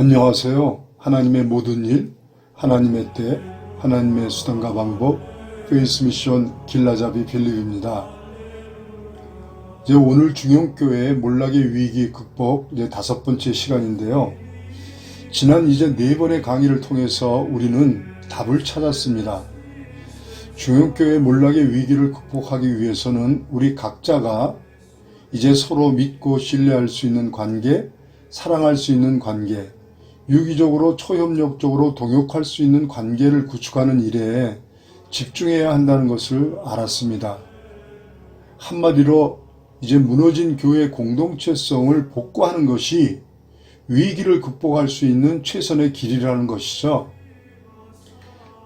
안녕하세요. 하나님의 모든 일, 하나님의 때, 하나님의 수단과 방법, 페이스 미션 길라잡이 빌립입니다. 이제 오늘 중형교회의 몰락의 위기 극복 이제 5번째 시간인데요. 지난 이제 4번의 강의를 통해서 우리는 답을 찾았습니다. 중형교회의 몰락의 위기를 극복하기 위해서는 우리 각자가 이제 서로 믿고 신뢰할 수 있는 관계, 사랑할 수 있는 관계, 유기적으로 초협력적으로 동역할 수 있는 관계를 구축하는 일에 집중해야 한다는 것을 알았습니다. 한마디로 이제 무너진 교회 공동체성을 복구하는 것이 위기를 극복할 수 있는 최선의 길이라는 것이죠.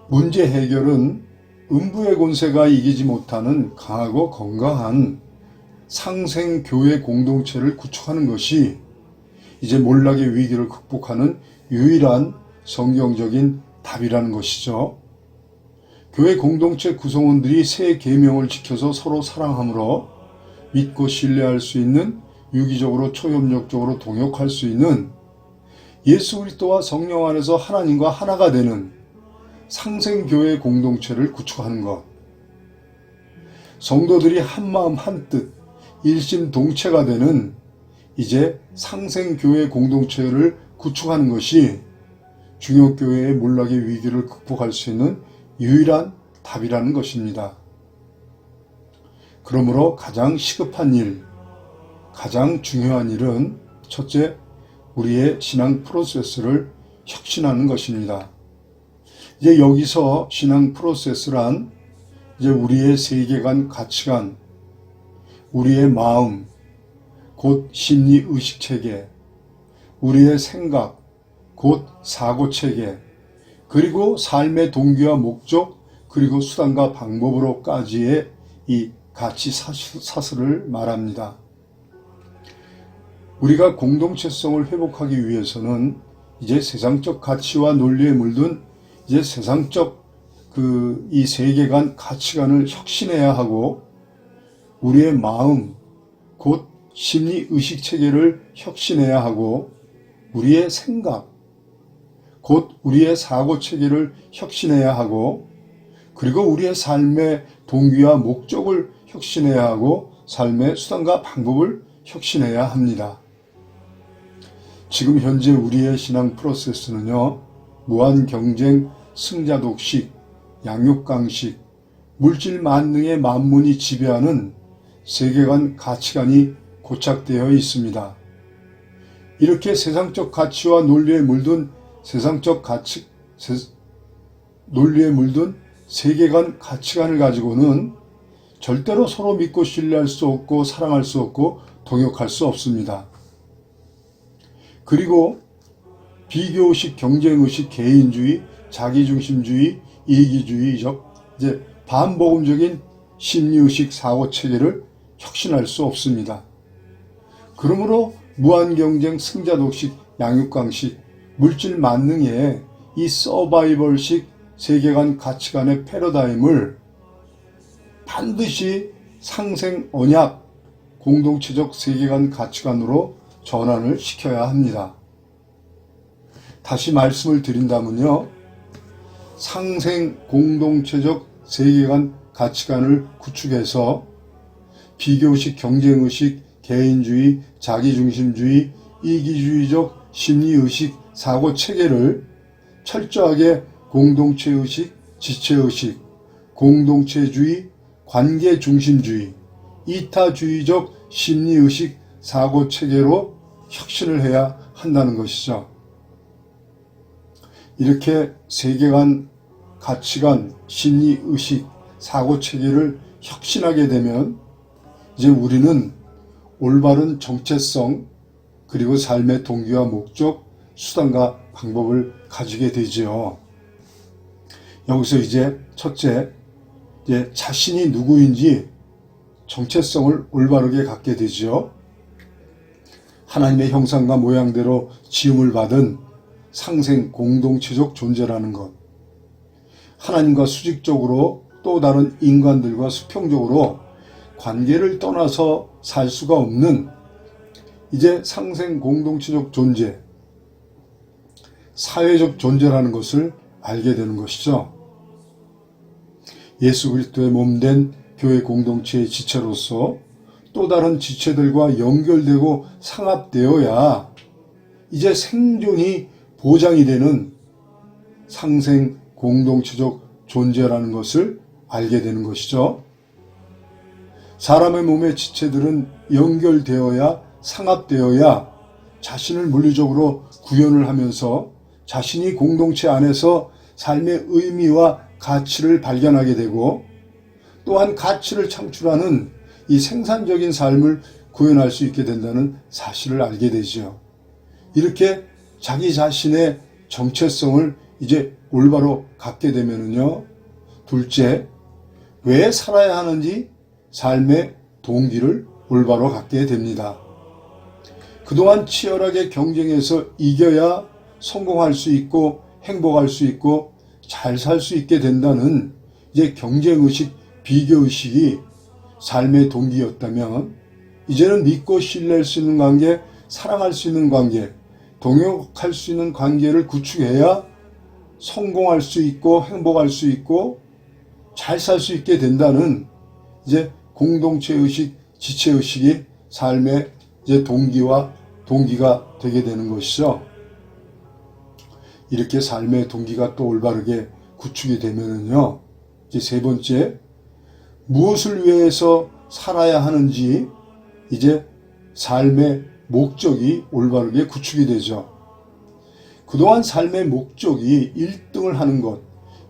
문제 해결은 음부의 권세가 이기지 못하는 강하고 건강한 상생 교회 공동체를 구축하는 것이 이제 몰락의 위기를 극복하는 유일한 성경적인 답이라는 것이죠. 교회 공동체 구성원들이 새 계명을 지켜서 서로 사랑함으로 믿고 신뢰할 수 있는, 유기적으로 초협력적으로 동역할 수 있는, 예수 그리스도와 성령 안에서 하나님과 하나가 되는 상생교회 공동체를 구축하는 것. 성도들이 한마음 한뜻 일심동체가 되는 이제 상생교회 공동체를 구축하는 것이 중형교회의 몰락의 위기를 극복할 수 있는 유일한 답이라는 것입니다. 그러므로 가장 시급한 일, 가장 중요한 일은 첫째, 우리의 신앙 프로세스를 혁신하는 것입니다. 이제 여기서 신앙 프로세스란 이제 우리의 세계관, 가치관, 우리의 마음, 곧 심리의식체계, 우리의 생각, 곧 사고체계, 그리고 삶의 동기와 목적, 그리고 수단과 방법으로까지의 이 가치 사슬을 말합니다. 우리가 공동체성을 회복하기 위해서는 이제 세상적 가치와 논리에 물든 이제 세상적 이 세계관, 가치관을 혁신해야 하고, 우리의 마음, 곧 심리의식 체계를 혁신해야 하고, 우리의 생각, 곧 우리의 사고 체계를 혁신해야 하고, 그리고 우리의 삶의 동기와 목적을 혁신해야 하고, 삶의 수단과 방법을 혁신해야 합니다. 지금 현재 우리의 신앙 프로세스는요, 무한 경쟁, 승자 독식, 양육강식, 물질 만능의 만문이 지배하는 세계관, 가치관이 고착되어 있습니다. 이렇게 세상적 가치와 논리에 물든 논리에 물든 세계관, 가치관을 가지고는 절대로 서로 믿고 신뢰할 수 없고 사랑할 수 없고 동역할 수 없습니다. 그리고 비교의식, 경쟁의식, 개인주의, 자기중심주의, 이기주의적 이제 반복음적인 심리의식, 사고체계를 혁신할 수 없습니다. 그러므로 무한경쟁, 승자독식, 양육강식, 물질 만능의 이 서바이벌식 세계관, 가치관의 패러다임을 반드시 상생 언약, 공동체적 세계관, 가치관으로 전환을 시켜야 합니다. 다시 말씀을 드린다면요, 상생 공동체적 세계관, 가치관을 구축해서 비교의식, 경쟁의식, 개인주의, 자기중심주의, 이기주의적 심리의식, 사고체계를 철저하게 공동체의식, 지체의식, 공동체주의, 관계중심주의, 이타주의적 심리의식, 사고체계로 혁신을 해야 한다는 것이죠. 이렇게 세계관, 가치관, 심리의식, 사고체계를 혁신하게 되면 이제 우리는 올바른 정체성, 그리고 삶의 동기와 목적, 수단과 방법을 가지게 되죠. 여기서 이제 첫째, 이제 자신이 누구인지 정체성을 올바르게 갖게 되죠. 하나님의 형상과 모양대로 지음을 받은 상생 공동체적 존재라는 것. 하나님과 수직적으로 또 다른 인간들과 수평적으로 관계를 떠나서 살 수가 없는 이제 상생 공동체적 존재, 사회적 존재라는 것을 알게 되는 것이죠. 예수 그리스도의 몸된 교회 공동체의 지체로서 또 다른 지체들과 연결되고 상합되어야 이제 생존이 보장이 되는 상생 공동체적 존재라는 것을 알게 되는 것이죠. 사람의 몸의 지체들은 연결되어야 상합되어야 자신을 물리적으로 구현을 하면서 자신이 공동체 안에서 삶의 의미와 가치를 발견하게 되고 또한 가치를 창출하는 이 생산적인 삶을 구현할 수 있게 된다는 사실을 알게 되죠. 이렇게 자기 자신의 정체성을 이제 올바로 갖게 되면은요, 둘째, 왜 살아야 하는지 삶의 동기를 올바로 갖게 됩니다. 그동안 치열하게 경쟁해서 이겨야 성공할 수 있고 행복할 수 있고 잘 살 수 있게 된다는 이제 경쟁의식, 비교의식이 삶의 동기였다면 이제는 믿고 신뢰할 수 있는 관계, 사랑할 수 있는 관계, 동역할 수 있는 관계를 구축해야 성공할 수 있고 행복할 수 있고 잘 살 수 있게 된다는 이제 공동체의식, 지체의식이 삶의 이제 동기가 되게 되는 것이죠. 이렇게 삶의 동기가 또 올바르게 구축이 되면은요, 이제 세 번째, 무엇을 위해서 살아야 하는지 이제 삶의 목적이 올바르게 구축이 되죠. 그동안 삶의 목적이 1등을 하는 것,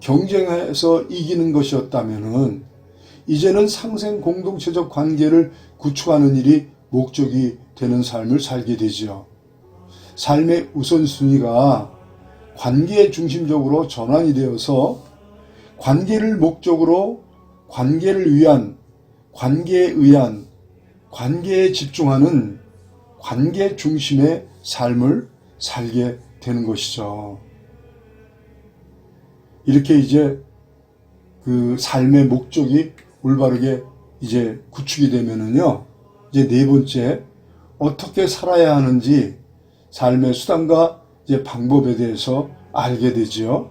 경쟁해서 이기는 것이었다면은 이제는 상생 공동체적 관계를 구축하는 일이 목적이 되는 삶을 살게 되죠. 삶의 우선순위가 관계 중심적으로 전환이 되어서 관계를 목적으로 관계를 위한, 관계에 의한, 관계에 집중하는 관계 중심의 삶을 살게 되는 것이죠. 이렇게 이제 그 삶의 목적이 올바르게 이제 구축이 되면은요, 이제 네 번째, 어떻게 살아야 하는지 삶의 수단과 이제 방법에 대해서 알게 되지요.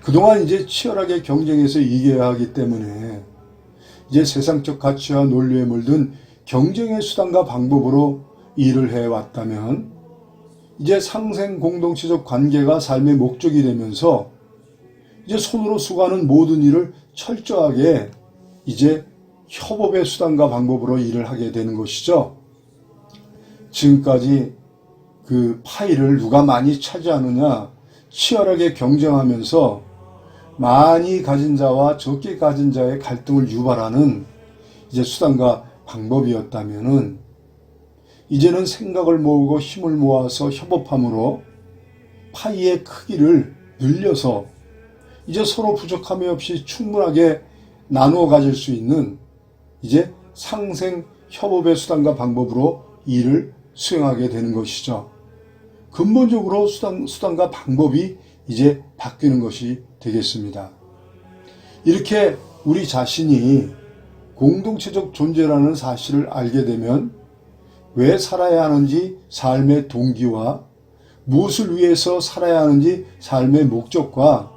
그동안 이제 치열하게 경쟁해서 이겨야 하기 때문에 이제 세상적 가치와 논리에 물든 경쟁의 수단과 방법으로 일을 해왔다면 이제 상생 공동체적 관계가 삶의 목적이 되면서 이제 손으로 수고하는 모든 일을 철저하게 이제 협업의 수단과 방법으로 일을 하게 되는 것이죠. 지금까지 그 파일을 누가 많이 차지하느냐 치열하게 경쟁하면서 많이 가진 자와 적게 가진 자의 갈등을 유발하는 이제 수단과 방법이었다면은 이제는 생각을 모으고 힘을 모아서 협업함으로 파이의 크기를 늘려서 이제 서로 부족함이 없이 충분하게 나누어 가질 수 있는 이제 상생 협업의 수단과 방법으로 일을 수행하게 되는 것이죠. 근본적으로 수단과 방법이 이제 바뀌는 것이 되겠습니다. 이렇게 우리 자신이 공동체적 존재라는 사실을 알게 되면 왜 살아야 하는지 삶의 동기와 무엇을 위해서 살아야 하는지 삶의 목적과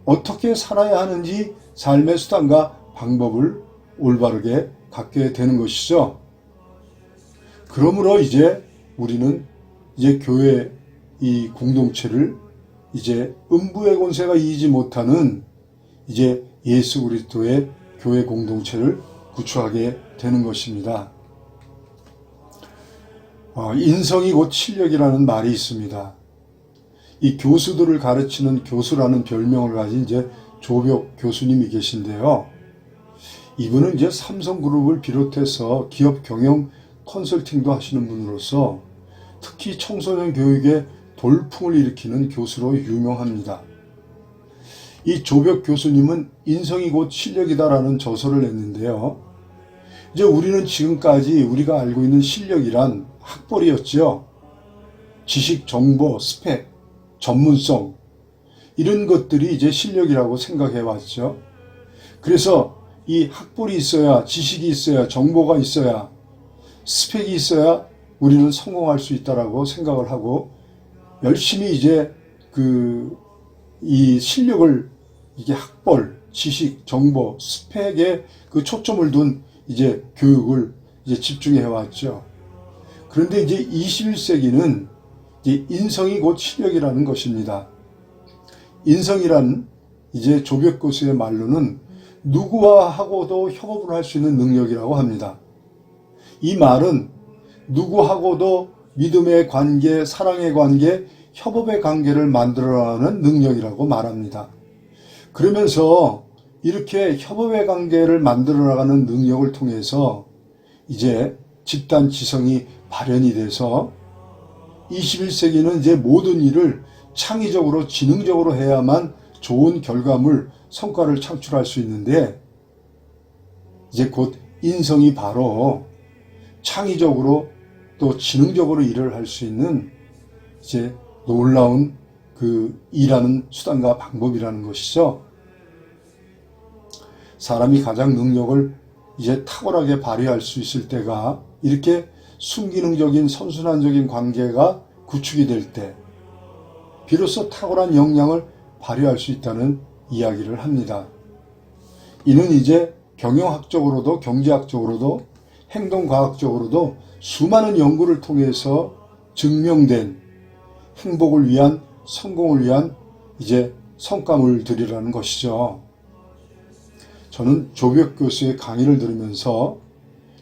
어떻게 살아야 하는지 삶의 수단과 방법을 올바르게 갖게 되는 것이죠. 그러므로 이제 우리는 이제 교회 이 공동체를 이제 음부의 권세가 이기지 못하는 이제 예수 그리스도의 교회 공동체를 구축하게 되는 것입니다. 인성이 곧 실력이라는 말이 있습니다. 이 교수들을 가르치는 교수라는 별명을 가진 이제 조벽 교수님이 계신데요. 이분은 이제 삼성그룹을 비롯해서 기업 경영 컨설팅도 하시는 분으로서 특히 청소년 교육에 돌풍을 일으키는 교수로 유명합니다. 이 조벽 교수님은 인성이 곧 실력이다라는 저서를 냈는데요. 이제 우리는 지금까지 우리가 알고 있는 실력이란 학벌이었죠. 지식, 정보, 스펙, 전문성 이런 것들이 이제 실력이라고 생각해 왔죠. 그래서 이 학벌이 있어야, 지식이 있어야, 정보가 있어야, 스펙이 있어야 우리는 성공할 수 있다라고 생각을 하고 열심히 이제 이 실력을 이게 학벌, 지식, 정보, 스펙에 그 초점을 둔 이제 교육을 이제 집중해 왔죠. 그런데 이제 21세기는 이제 인성이 곧 실력이라는 것입니다. 인성이란 이제 조벽 교수의 말로는 누구와 하고도 협업을 할 수 있는 능력이라고 합니다. 이 말은 누구하고도 믿음의 관계, 사랑의 관계, 협업의 관계를 만들어가는 능력이라고 말합니다. 그러면서 이렇게 협업의 관계를 만들어가는 능력을 통해서 이제 집단 지성이 발현이 돼서 21세기는 이제 모든 일을 창의적으로 지능적으로 해야만 좋은 결과물, 성과를 창출할 수 있는데 이제 곧 인성이 바로 창의적으로 또 지능적으로 일을 할 수 있는 이제 놀라운 일하는 수단과 방법이라는 것이죠. 사람이 가장 능력을 이제 탁월하게 발휘할 수 있을 때가 이렇게 순기능적인 선순환적인 관계가 구축이 될 때 비로소 탁월한 역량을 발휘할 수 있다는 이야기를 합니다. 이는 이제 경영학적으로도 경제학적으로도 행동과학적으로도 수많은 연구를 통해서 증명된 행복을 위한 성공을 위한 이제 성과물들이라는 것이죠. 저는 조벽 교수의 강의를 들으면서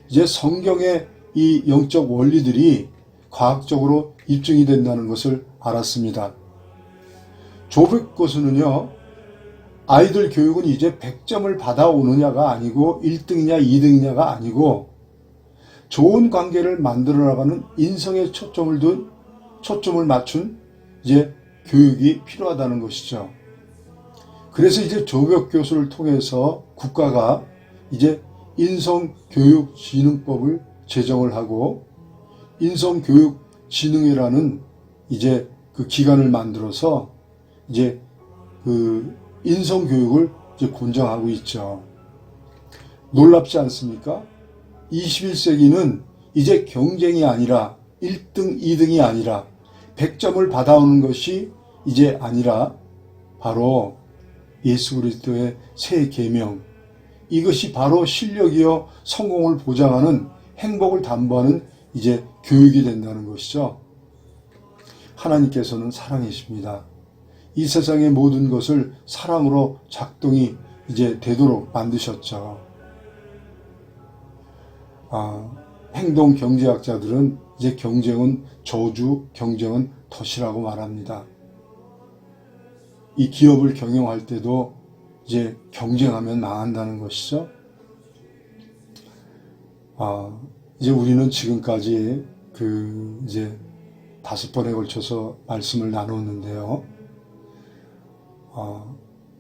이제 성경의 이 영적 원리들이 과학적으로 입증이 된다는 것을 알았습니다. 조벽 교수는요, 아이들 교육은 이제 100점을 받아오느냐가 아니고 1등이냐 2등이냐가 아니고 좋은 관계를 만들어 나가는 인성에 초점을 맞춘 이제 교육이 필요하다는 것이죠. 그래서 이제 조벽 교수를 통해서 국가가 이제 인성교육진흥법을 제정을 하고 인성교육진흥회라는 이제 그 기관을 만들어서 이제 인성교육을 이제 권장하고 있죠. 놀랍지 않습니까? 21세기는 이제 경쟁이 아니라 1등, 2등이 아니라 100점을 받아오는 것이 이제 아니라 바로 예수 그리스도의 새 계명, 이것이 바로 실력이요 성공을 보장하는 행복을 담보하는 이제 교육이 된다는 것이죠. 하나님께서는 사랑이십니다. 이 세상의 모든 것을 사랑으로 작동이 이제 되도록 만드셨죠. 행동 경제학자들은 이제 경쟁은 저주, 경쟁은 덫이라고 말합니다. 이 기업을 경영할 때도 이제 경쟁하면 망한다는 것이죠. 이제 우리는 지금까지 이제 5번에 걸쳐서 말씀을 나눴는데요.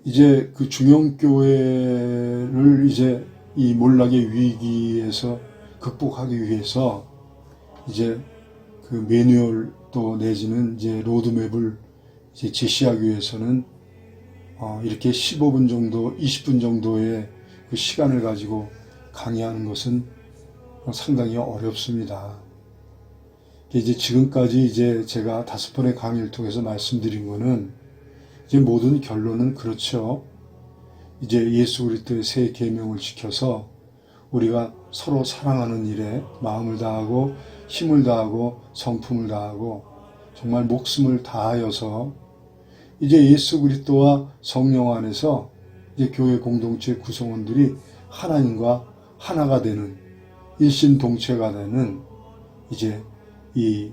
이제 중형교회를 이제 이 몰락의 위기에서 극복하기 위해서 이제 매뉴얼 또 내지는 이제 로드맵을 이제 제시하기 위해서는 이렇게 15분 정도, 20분 정도의 시간을 가지고 강의하는 것은 상당히 어렵습니다. 이제 지금까지 이제 제가 5번의 강의를 통해서 말씀드린 거는 이제 모든 결론은 그렇죠. 이제 예수 그리스도의 새 계명을 지켜서 우리가 서로 사랑하는 일에 마음을 다하고 힘을 다하고 성품을 다하고 정말 목숨을 다하여서 이제 예수 그리스도와 성령 안에서 이제 교회 공동체 구성원들이 하나님과 하나가 되는 일신동체가 되는 이제 이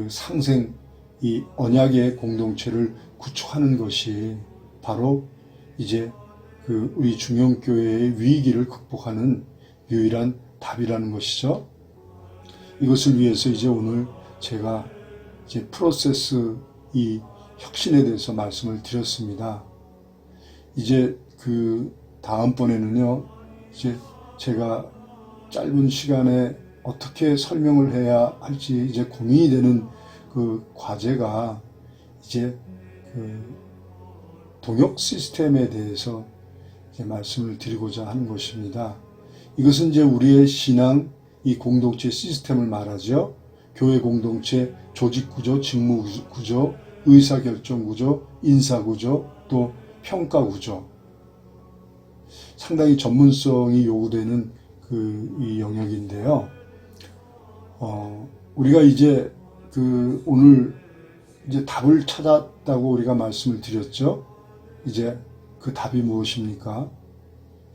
상생 이 언약의 공동체를 구축하는 것이 바로 이제 우리 중형교회의 위기를 극복하는 유일한 답이라는 것이죠. 이것을 위해서 이제 오늘 제가 이제 프로세스 이 혁신에 대해서 말씀을 드렸습니다. 이제 다음번에는요, 이제 제가 짧은 시간에 어떻게 설명을 해야 할지 이제 고민이 되는 과제가 이제 동역 시스템에 대해서 이제 말씀을 드리고자 하는 것입니다. 이것은 이제 우리의 신앙, 이 공동체 시스템을 말하죠. 교회 공동체 조직 구조, 직무 구조, 의사결정 구조, 인사 구조, 또 평가 구조. 상당히 전문성이 요구되는 이 영역인데요. 우리가 이제 오늘 이제 답을 찾았다고 우리가 말씀을 드렸죠. 이제 그 답이 무엇입니까?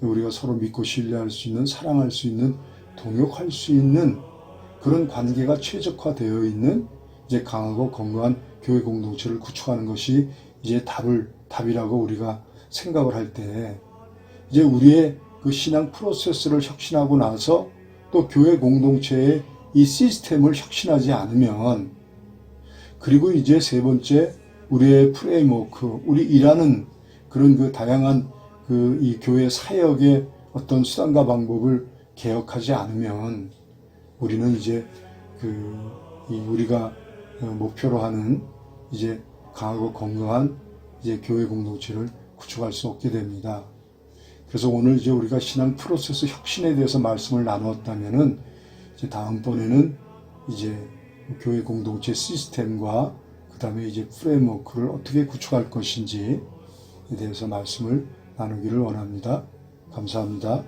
우리가 서로 믿고 신뢰할 수 있는, 사랑할 수 있는, 동역할 수 있는 그런 관계가 최적화되어 있는 이제 강하고 건강한 교회 공동체를 구축하는 것이 이제 답이라고 우리가 생각을 할 때, 이제 우리의 그 신앙 프로세스를 혁신하고 나서 또 교회 공동체의 이 시스템을 혁신하지 않으면, 그리고 이제 세 번째, 우리의 프레임워크, 우리 일하는 그런 그 다양한 이 교회 사역의 어떤 수단과 방법을 개혁하지 않으면, 우리는 이제 우리가 목표로 하는 이제 강하고 건강한 이제 교회 공동체를 구축할 수 없게 됩니다. 그래서 오늘 이제 우리가 신앙 프로세스 혁신에 대해서 말씀을 나누었다면은, 이제 다음번에는 이제 교회 공동체 시스템과 그 다음에 이제 프레임워크를 어떻게 구축할 것인지에 대해서 말씀을 나누기를 원합니다. 감사합니다.